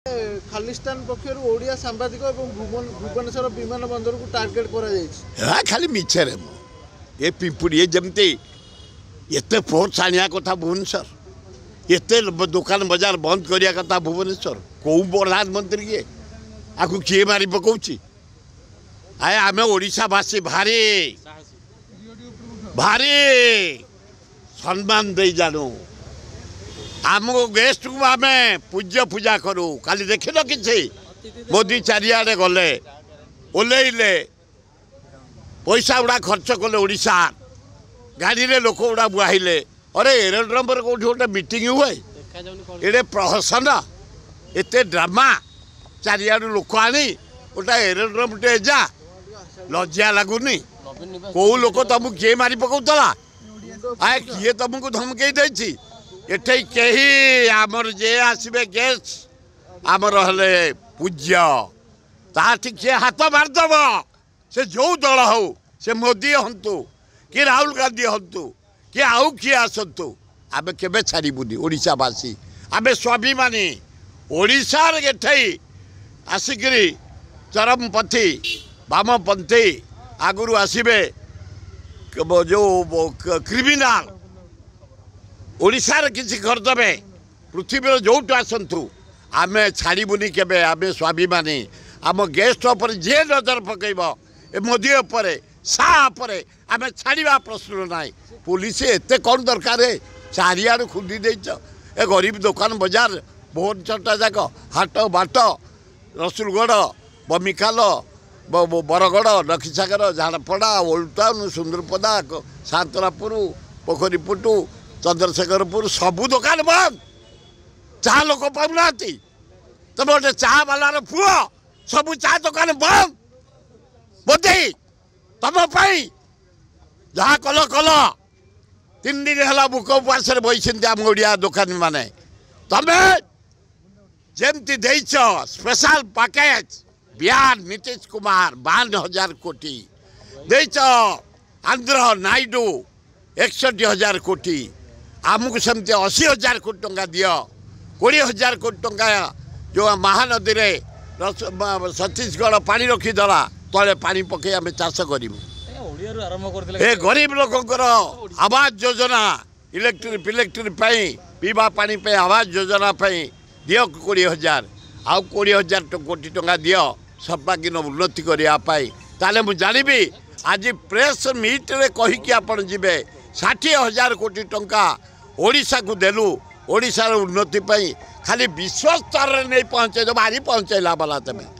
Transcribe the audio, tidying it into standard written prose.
खालिस्तान पक्षर ओडिया सांबादिक भुवनेश्वर विमान बंदर को टार्गेट करा खाली मिछरे ये पिंपुड़ी जमती एते फोर्स आनिया कथा भुवनेश्वर एते दुकान बाजार बंद करिया कथा भुवनेश्वर कौ प्रधानमंत्री किए आपको किए मारी पकाउची आए आमे ओडिशावासी भारी भारी सम्मान दे जानू आमको गेस्ट को आम पूज्य पूजा करूँ काली देख न कि मोदी चारिआडे गले ओल्ले पैसा गुड़ा खर्च कले ओडिशा गाड़ी रे लोक गुड़ा बुआले अरे एरोड्रम पर कौट गोटे मीटिंग हुए ये प्रहसन एत ड्रामा चारिआडू लोक आनी गोटा एरोड्रम टे जा लज्जा लगुनि कौ लोक तुमको किए मारी पकाउला आए किए तुमको धमकई देछि एठे कही आमर जे आसबे गेस्ट आमर हले पूज्य ताठी किए हाथ मारदेव से जो दल हो से मोदी हंतु कि राहुल गांधी हंतु कि आउ किए आसतु आमे केबे छाड़बुनि ओडिशावासी आमे स्वाभिमानी ओडिशार एठे आसिकरी चरमपंथी वामपंथी आगुरु आसबे जो क्रिमिनाल ओडिशार किसी करदे पृथ्वी जोटू आसतु आमे छाड़बुनि केबे आमे स्वाभिमानी आम गेस्ट पर जे नजर पकईब ए मोदी उपर सापर आमे छाड़ा प्रश्न ना पुलिस एत कौन दरकार चारिआड़ खुंदी देच ए गरीब दुकान बजार बहुत छटा जाक हाट बाट रसुलगढ़ बमिखाल बरगढ़ नखीसागर झाड़पड़ा ओल्ड टाउन सुंदरपदा सांतरापुर पोखरीपुटू चंद्रशेखरपुर सबू दुकान बंद चाह लोक पाऊना तुम गोटे चाह बालार पुओ सबू चाह दुकान बंद मोदी तुम जहाँ कल कल 3 दिन है बुक उपवास बही आम ओडिया दुकानी माने तमें जमती देच स्पेशल पैकेज बिहार नीतीश कुमार 52,000 कोटी देच आंध्र नायडू 61,000 कोटी आमको सेमती 80,000 कोटी टंका दियो 20,000 कोटी टंका जो महानदी रे छत्तीसगढ़ पानी रखीदेला तले पानी पकई आम चाष करूँ ए गरीब लोकंर आवास योजना इलेक्ट्रिक पीवा पानी पे आवास योजना दियो 20,000 आउ 20,000 कोटी टंका दियो सर्वांगीन उन्नति करने मुझे जानवी आज प्रेस मीट रे कहीकि आपण जीवे 60,000 कोटी टंका ओडिशा को देलु ओडिशार उन्नति खाली विश्व स्तर में नहीं पहुँचे भारी पहुँचेला वाला तमें।